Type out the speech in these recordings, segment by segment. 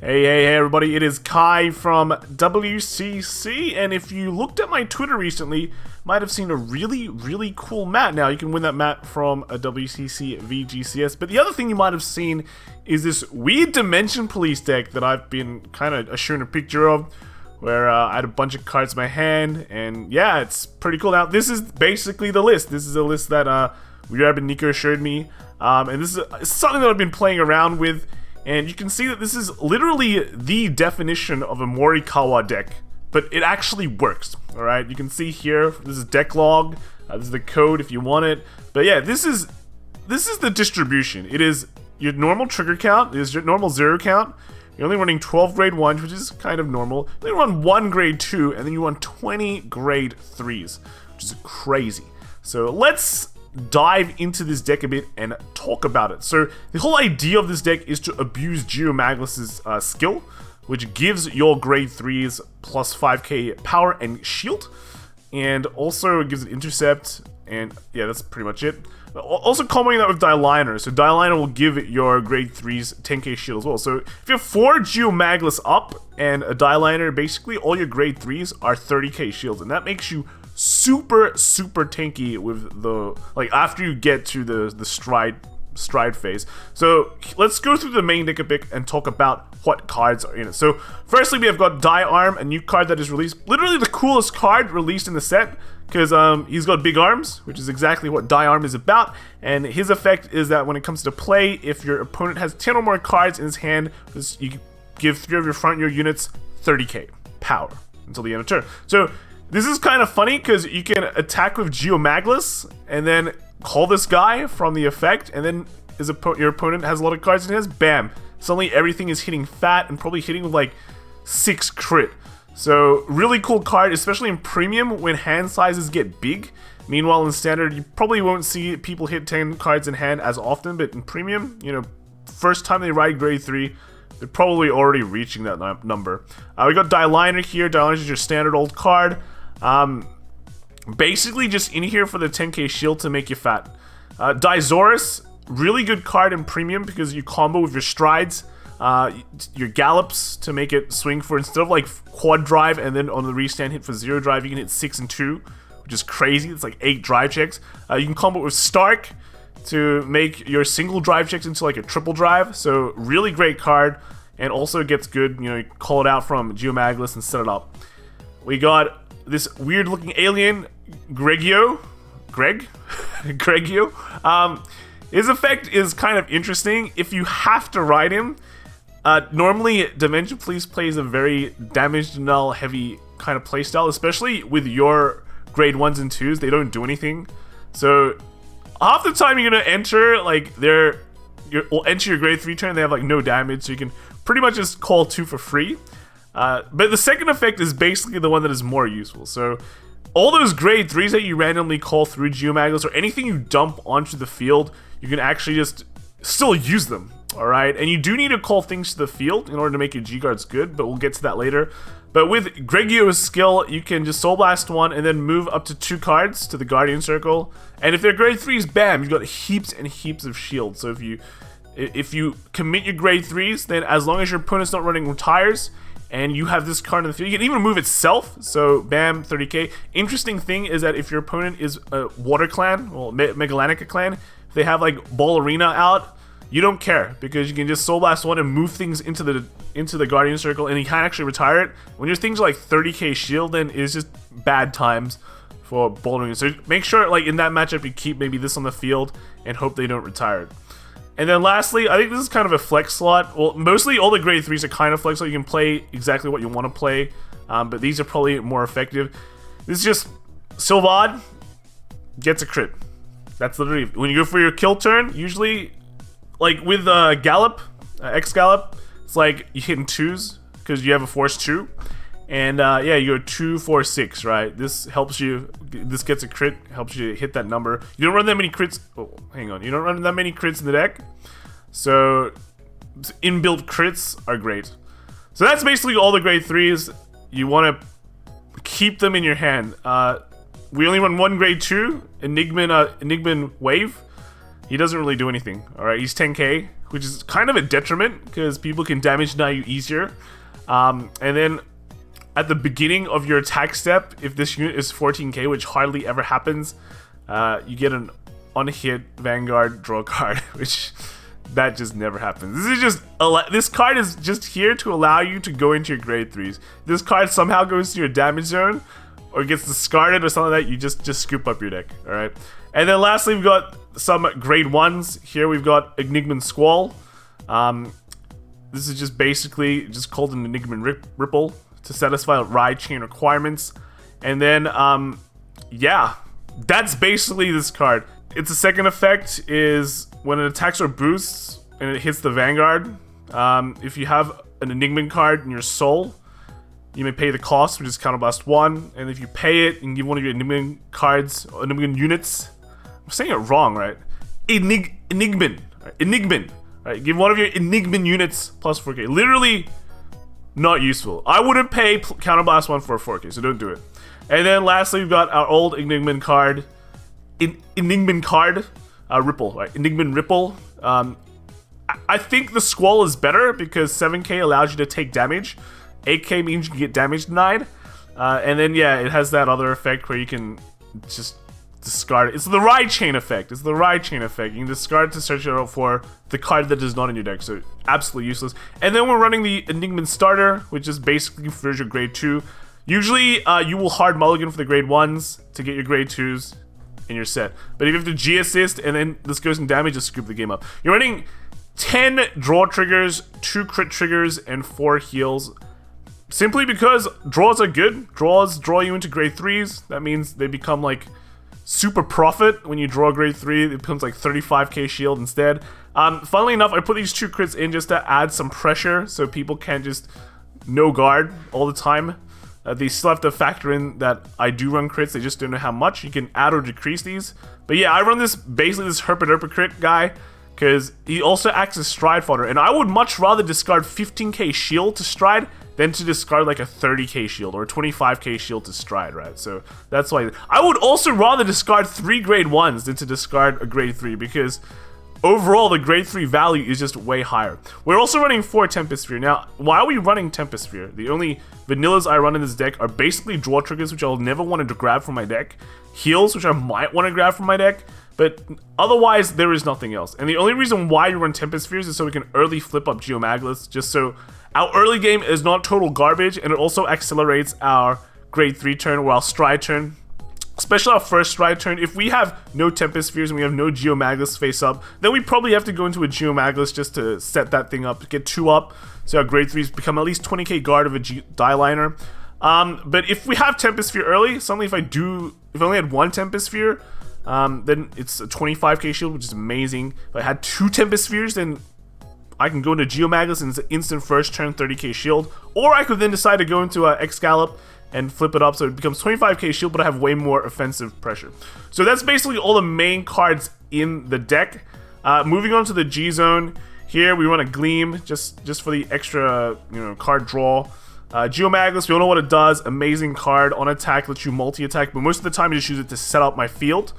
Hey everybody, it is Kai from WCC, and if you looked at my Twitter recently, you might have seen a really cool mat. Now, you can win that mat from a WCC VGCS, but the other thing you might have seen is this weird Dimension Police deck that I've been kind of showing a picture of, where I had a bunch of cards in my hand, and yeah, it's pretty cool. Now, this is basically the list. This is a list that Weird and Nico showed me, and this is something that I've been playing around with. And you can see that this is literally the definition of a Morikawa deck, but it actually works, alright? You can see here, this is deck log, this is the code if you want it, but yeah, this is the distribution. It is your normal trigger count, it is your normal 0 count, you're only running 12 grade 1s, which is kind of normal, then you run 1 grade 2, and then you run 20 grade 3s, which is crazy. So let's dive into this deck a bit and talk about it. So the whole idea of this deck is to abuse Geomaglus's skill, which gives your grade 3s plus 5k power and shield, and also it gives it intercept, and yeah, that's pretty much it. Also combining that with Dieliner, so Dieliner will give your grade 3s 10k shield as well. So if you have 4 Geomaglus up and a Dieliner, basically all your grade 3s are 30k shields, and that makes you super tanky with the, like, after you get to the stride phase. So let's go through the main deck a bit and talk about what cards are in it. So firstly, we have got Die Arm, a new card that is released, literally the coolest card released in the set, because he's got big arms, which is exactly what Die Arm is about, and his effect is that when it comes to play, if your opponent has 10 or more cards in his hand, you give 3 of your front row units 30k power until the end of turn. So this is kind of funny because you can attack with Geomaglus and then call this guy from the effect, and then your opponent has a lot of cards in his, bam, suddenly everything is hitting fat and probably hitting with like 6 crit. So really cool card, especially in premium when hand sizes get big. Meanwhile, in standard, you probably won't see people hit 10 cards in hand as often, but in premium, you know, first time they ride grade 3, they're probably already reaching that number. We got Dieliner here. Dieliner is your standard old card. Basically just in here for the 10k shield to make you fat. Dizoris, really good card in premium because you combo with your strides, your gallops to make it swing for, instead of like quad drive and then on the restand hit for 0 drive, you can hit 6 and 2, which is crazy. It's like 8 drive checks. You can combo with Stark to make your single drive checks into like a triple drive. So really great card, and also gets good, you know, you call it out from Geomaglus and set it up. We got this weird looking alien, Gregio. His effect is kind of interesting. If you have to ride him, normally Dimension Police plays a very damage null heavy kind of playstyle, especially with your grade 1s and 2s. They don't do anything. So half the time you're gonna enter, like, you'll enter your grade 3 turn, they have like no damage, so you can pretty much just call 2 for free. But the second effect is basically the one that is more useful. So all those grade 3s that you randomly call through Geomaglus, or anything you dump onto the field, you can actually just still use them, alright? And you do need to call things to the field in order to make your G-Guards good, but we'll get to that later. But with Gregio's skill, you can just Soul Blast 1 and then move up to 2 cards to the Guardian Circle. And if they're grade 3s, bam, you've got heaps and heaps of shield. So if you commit your grade 3s, then as long as your opponent's not running retires, and you have this card in the field, you can even move itself, so bam, 30k. Interesting thing is that if your opponent is a Water Clan, well, Megalanica Clan, if they have like Ball Arena out, you don't care, because you can just Soul Blast 1 and move things into the Guardian Circle, and you can't actually retire it. When your things are like 30k shield, then it's just bad times for Ball Arena. So make sure, like, in that matchup, you keep maybe this on the field and hope they don't retire it. And then lastly, I think this is kind of a flex slot. Well, mostly all the grade 3s are kind of flex slot. You can play exactly what you want to play, but these are probably more effective. This is just Sylvad gets a crit. That's literally, when you go for your kill turn, usually, like with Gallop, X-Gallop, it's like you hit in 2s because you have a force 2. And yeah, you go 2, 4, 6, right? This helps you, this gets a crit, helps you hit that number. You don't run that many crits, oh, hang on. You don't run that many crits in the deck. So, inbuilt crits are great. So that's basically all the grade 3s. You want to keep them in your hand. We only run 1 grade 2, Enigman Wave. he doesn't really do anything. Alright, he's 10k, which is kind of a detriment because people can damage deny you easier. And then at the beginning of your attack step, if this unit is 14k, which hardly ever happens, you get an unhit Vanguard draw card, which that just never happens. This card is just here to allow you to go into your grade 3s. This card somehow goes to your damage zone or gets discarded or something like that, you just scoop up your deck. Alright. And then lastly, we've got some grade 1s. Here we've got Enigman Squall. This is just basically just called an Enigman Ripple to satisfy ride chain requirements. And then, yeah, that's basically this card. Its second effect is when it attacks or boosts and it hits the Vanguard. If you have an Enigman card in your soul, you may pay the cost, which is Counterblast 1. And if you pay it and give one of your Enigman cards, or Enigman units, I'm saying it wrong, right? Enigman. Right? Give one of your Enigman units plus 4k. Literally not useful. I wouldn't pay Counterblast 1 for a 4k, so don't do it. And then lastly, we've got our old Enigman card. Enigman card. Ripple, right? Enigman Ripple. I think the Squall is better because 7k allows you to take damage. 8k means you can get damage denied. And then, yeah, it has that other effect where you can just discard it. It's the ride chain effect. You can discard it to search it out for the card that is not in your deck. So absolutely useless. And then we're running the Enigman Starter, which is basically for your grade 2. Usually you will hard mulligan for the grade 1s to get your grade 2s in your set. But if you have to G assist and then this goes in damage, just scoop the game up. You're running 10 draw triggers, 2 crit triggers, and 4 heals. Simply because draws are good. Draws draw you into grade 3s. That means they become like super profit. When you draw grade 3, it becomes like 35k shield instead. Funnily enough, I put these 2 crits in just to add some pressure so people can't just no guard all the time. They still have to factor in that I do run crits, they just don't know how much. You can add or decrease these. But yeah, I run this, basically this Herpa crit guy, because he also acts as stride fodder. And I would much rather discard 15k shield to stride than to discard like a 30k shield or a 25k shield to stride, right? So that's why. I would also rather discard 3 grade 1s than to discard a grade 3, because overall the grade 3 value is just way higher. We're also running 4 Tempest Sphere. Now, why are we running Tempest Sphere? The only vanillas I run in this deck are basically draw triggers, which I'll never want to grab from my deck, heals, which I might want to grab from my deck, but otherwise there is nothing else. And the only reason why you run Tempest Spheres is so we can early flip up Geomaglus, just so our early game is not total garbage, and it also accelerates our grade 3 turn or our stride turn. Especially our first stride turn. If we have no Tempest Spheres and we have no Geomaglus face up, then we probably have to go into a Geomaglus just to set that thing up, get 2 up, so our grade 3s become at least 20k guard of a die liner. But if we have Tempest Sphere early, suddenly if I only had 1 Tempest Sphere, then it's a 25k shield, which is amazing. If I had 2 Tempest Spheres, then I can go into Geomaglus and it's an instant first turn 30k shield. Or I could then decide to go into Excalibur and flip it up so it becomes 25k shield, but I have way more offensive pressure. So that's basically all the main cards in the deck. Moving on to the G zone, here we run a Gleam just for the extra, card draw. Geomaglus, we all know what it does. Amazing card. On attack, lets you multi-attack, but most of the time I just use it to set up my field.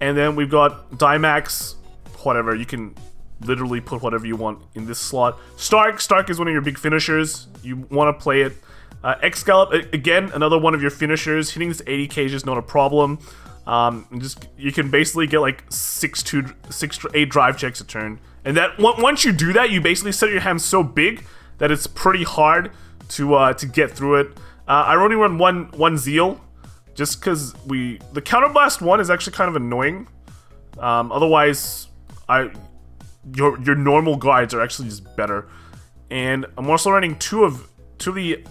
And then we've got Dimax, whatever. You can literally put whatever you want in this slot. Stark is one of your big finishers. You want to play it. Excalibur, again, another one of your finishers. Hitting this 80k is just not a problem. You can basically get like 6 to 8 drive checks a turn. And that once you do that, you basically set your hand so big that it's pretty hard to get through it. I only run one Zeal, just because the Counterblast 1 is actually kind of annoying. Otherwise, your normal guides are actually just better. And I'm also running two of the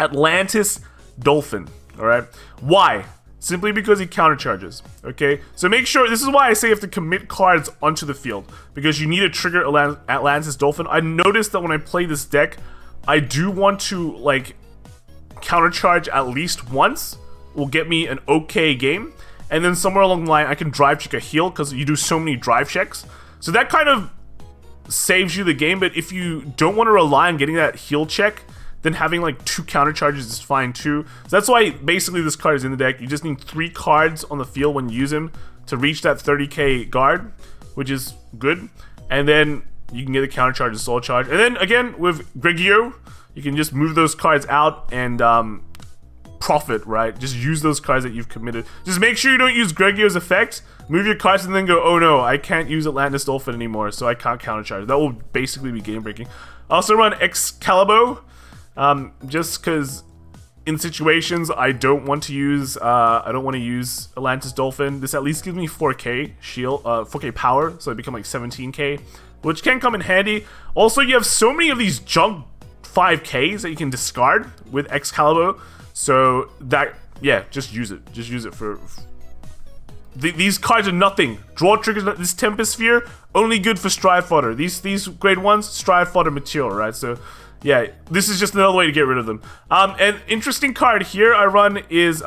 Atlantis Dolphin. Alright? Why? Simply because he countercharges. Okay? So make sure, this is why I say you have to commit cards onto the field, because you need to trigger Atlantis Dolphin. I noticed that when I play this deck, I do want to like countercharge at least once. Will get me an okay game. And then somewhere along the line, I can drive check a heal, because you do so many drive checks. So that kind of saves you the game, but if you don't want to rely on getting that heal check, then having like 2 counter charges is fine too. So that's why basically this card is in the deck. You just need 3 cards on the field when you use him to reach that 30k guard, which is good. And then you can get a counter charge and soul charge. And then again with Greggio, you can just move those cards out and profit, right? Just use those cards that you've committed. Just make sure you don't use Greggio's effect. Move your cards and then go, oh no, I can't use Atlantis Dolphin anymore, so I can't counter charge. That will basically be game breaking. I also run Excalibur, just because in situations I don't want to use Atlantis Dolphin. This at least gives me 4k shield, 4k power, so I become like 17k, which can come in handy. Also, you have so many of these junk 5ks that you can discard with Excalibur, so that, yeah, just use it. Just use it for these cards are nothing. Draw triggers. This Tempest Sphere only good for Stride Fodder. These grade 1s Stride Fodder material, right? So yeah, this is just another way to get rid of them. An interesting card here I run is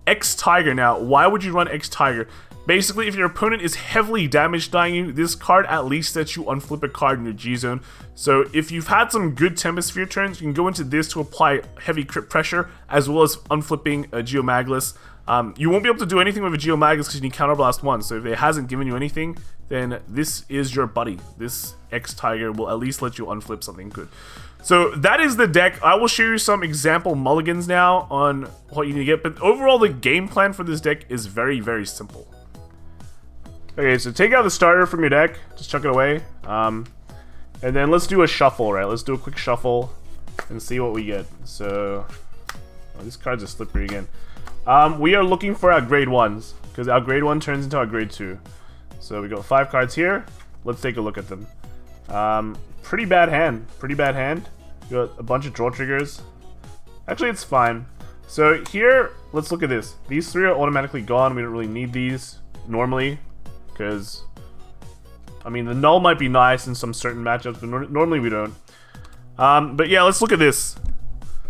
X Tiger. Now, why would you run X Tiger? Basically, if your opponent is heavily damage dying you, this card at least lets you unflip a card in your G zone. So if you've had some good Tempest Sphere turns, you can go into this to apply heavy crit pressure as well as unflipping a Geomaglus. You won't be able to do anything with a Geomagus because you need Counterblast 1, so if it hasn't given you anything, then this is your buddy. This X-Tiger will at least let you unflip something good. So that is the deck. I will show you some example mulligans now on what you need to get, but overall the game plan for this deck is very, very simple. Okay, so take out the starter from your deck, just chuck it away, and then let's do a shuffle, right? Let's do a quick shuffle and see what we get. So, oh, these cards are slippery again. We are looking for our grade 1s, because our grade 1 turns into our grade 2. So we got 5 cards here. Let's take a look at them. Pretty bad hand. Pretty bad hand. We got a bunch of draw triggers. Actually, it's fine. So here, let's look at this. These 3 are automatically gone. We don't really need these normally, because, I mean, the null might be nice in some certain matchups, but normally we don't. But yeah, let's look at this.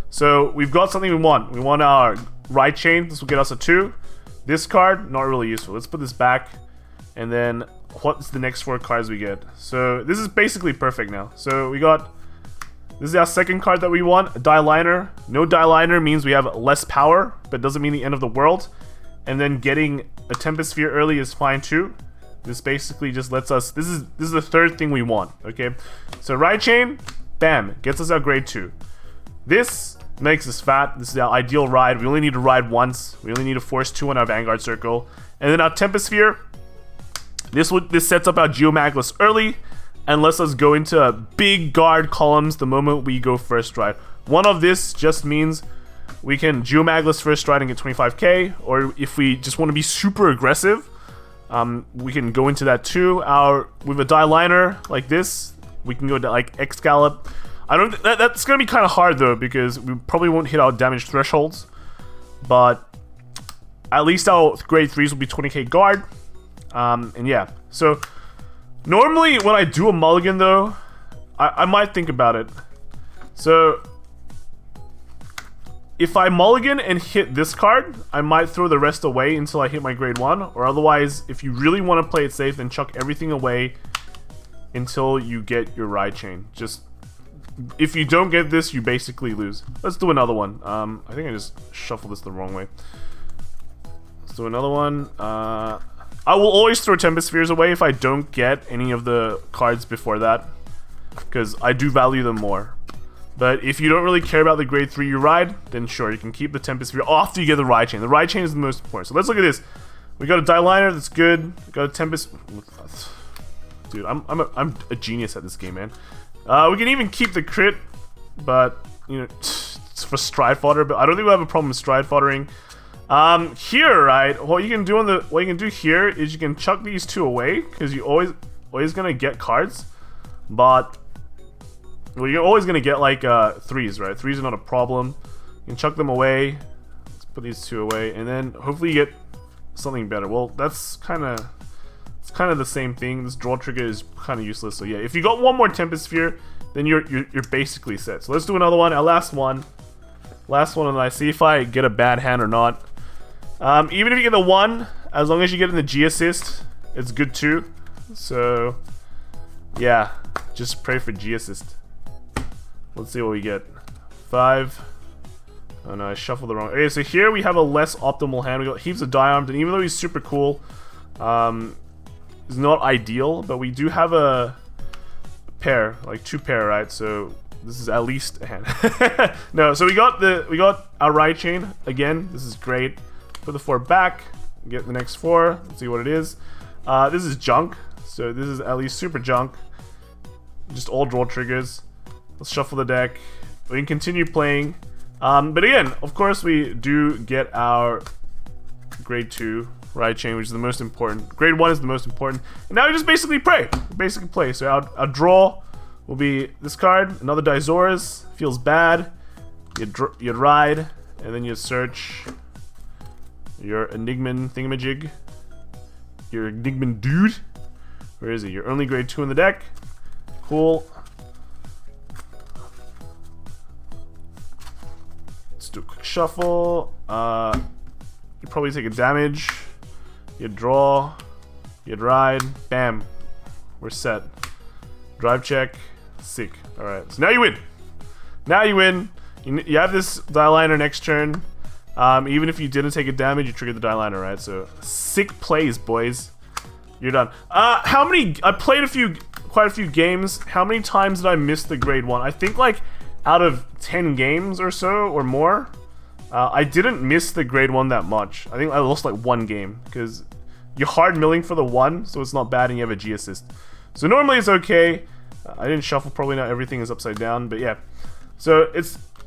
So we've got something we want. We want our right chain. This will get us a 2. This card, not really useful. Let's put this back. And then what's the next 4 cards we get? So this is basically perfect now. So we got, this is our second card that we want, a Die Liner. No Die Liner means we have less power, but doesn't mean the end of the world. And then getting a Tempest Sphere early is fine too. This basically just lets us, this is the third thing we want, okay? So right chain, bam, gets us our grade 2. This makes us fat. This is our ideal ride. We only need to ride once. We only need to force 2 on our Vanguard circle. And then our Tempest Sphere, this sets up our Geomaglus early and lets us go into big guard columns the moment we go first stride. One of this just means we can Geomaglus first stride and get 25k, or if we just want to be super aggressive, we can go into that too. With a Die Liner like this, we can go to like Excalibur. That's gonna be kind of hard though, because we probably won't hit our damage thresholds, but at least our grade 3s will be 20k guard. And yeah, so normally when I do a mulligan though, I might think about it. So if I mulligan and hit this card, I might throw the rest away until I hit my grade 1, or otherwise, if you really want to play it safe, then chuck everything away until you get your ride chain. Just, if you don't get this, you basically lose. Let's do another one. I think I just shuffled this the wrong way. Let's do another one. I will always throw Tempest Spheres away if I don't get any of the cards before that, because I do value them more. But if you don't really care about the grade 3 you ride, then sure, you can keep the Tempest Sphere after you get the ride chain. The ride chain is the most important. So let's look at this. We got a Die Liner, that's good. We got a Tempest. Dude, I'm a genius at this game, man. We can even keep the crit, but you know, it's for Stride Fodder. But I don't think we'll have a problem with Stride Foddering. Here, right? What you can do here is you can chuck these 2 away, because you always gonna get cards, but well, you're always gonna get like 3s, right? 3s are not a problem. You can chuck them away. Let's put these 2 away, and then hopefully you get something better. Well, it's kind of the same thing. This draw trigger is kind of useless. So yeah, if you got one more Tempest Sphere, then you're basically set. So let's do another one. Our last one, and I see if I get a bad hand or not. Even if you get the 1, as long as you get in the G assist, it's good too. So yeah, just pray for G assist. Let's see what we get. 5. Oh no, I shuffled the wrong. Okay, so here we have a less optimal hand. We got heaps of die arms, and even though he's super cool, is not ideal, but we do have a pair, like 2 pair, right? So this is at least a hand. No, so we got our right chain again. This is great. Put the 4 back, get the next 4. Let's see what it is. This is junk, so this is at least super junk. Just all draw triggers. Let's shuffle the deck. We can continue playing. But again, of course, we do get our grade 2 right chain, which is the most important. Grade 1 is the most important. And now we just basically play. So our draw will be this card, another Daizoras. Feels bad. You'd ride, and then you search your Enigman thingamajig. Your Enigman dude. Where is he? Your only grade 2 in the deck. Cool. Let's do a quick shuffle. You probably take a damage. You draw. You'd ride. Bam. We're set. Drive check. Sick. Alright. So now you win. Now you win. You have this die liner next turn. Even if you didn't take a damage, you triggered the die liner, right? So sick plays, boys. You're done. I played quite a few games. How many times did I miss the grade 1? I think like out of 10 games or so or more. I didn't miss the grade 1 that much. I think I lost like 1 game because you're hard milling for the 1, so it's not bad and you have a G assist. So normally it's okay. I didn't shuffle, probably not everything is upside down, but yeah. So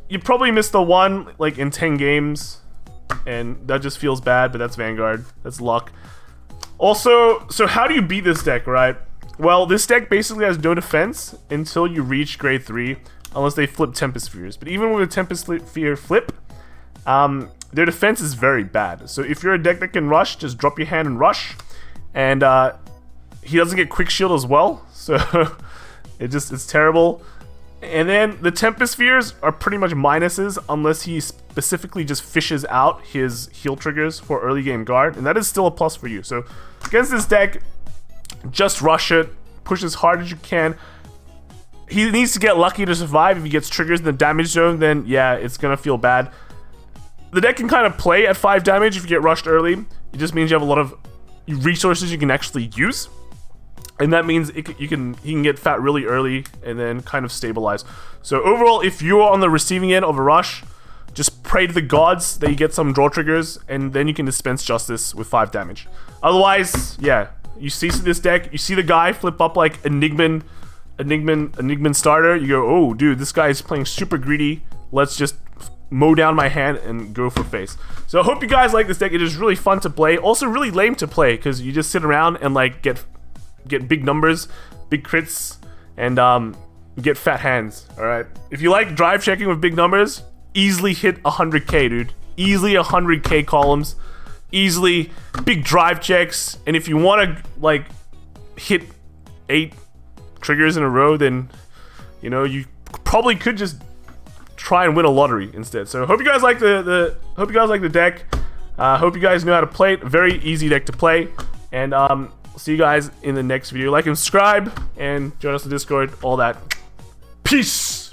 you probably missed the 1 like in 10 games, and that just feels bad, but that's Vanguard. That's luck. Also, so how do you beat this deck, right? Well, this deck basically has no defense until you reach grade 3, unless they flip Tempest Spheres. But even with a Tempest Sphere flip, their defense is very bad. So if you're a deck that can rush, just drop your hand and rush. And he doesn't get quick shield as well, so it's terrible. And then the Tempest Spheres are pretty much minuses unless he specifically just fishes out his heal triggers for early game guard, and that is still a plus for you. So against this deck, just rush it, push as hard as you can. He needs to get lucky to survive. If he gets triggers in the damage zone, then yeah, it's gonna feel bad. The deck can kind of play at 5 damage if you get rushed early. It just means you have a lot of resources you can actually use. And that means he can get fat really early and then kind of stabilize. So overall, if you're on the receiving end of a rush, just pray to the gods that you get some draw triggers, and then you can dispense justice with 5 damage. Otherwise, yeah, you see this deck, you see the guy flip up like Enigman starter, you go, oh dude, this guy is playing super greedy, let's just mow down my hand and go for face. So I hope you guys like this deck. It is really fun to play, also really lame to play, because you just sit around and like get big numbers, big crits, and get fat hands. Alright, if you like drive checking with big numbers, easily hit 100k, dude. Easily 100k columns, easily big drive checks. And if you want to like hit 8 triggers in a row, then you know you probably could just try and win a lottery instead. So hope you guys like the deck. Hope you guys know how to play it. Very easy deck to play. And see you guys in the next video. Like and subscribe, and join us on Discord, all that. Peace.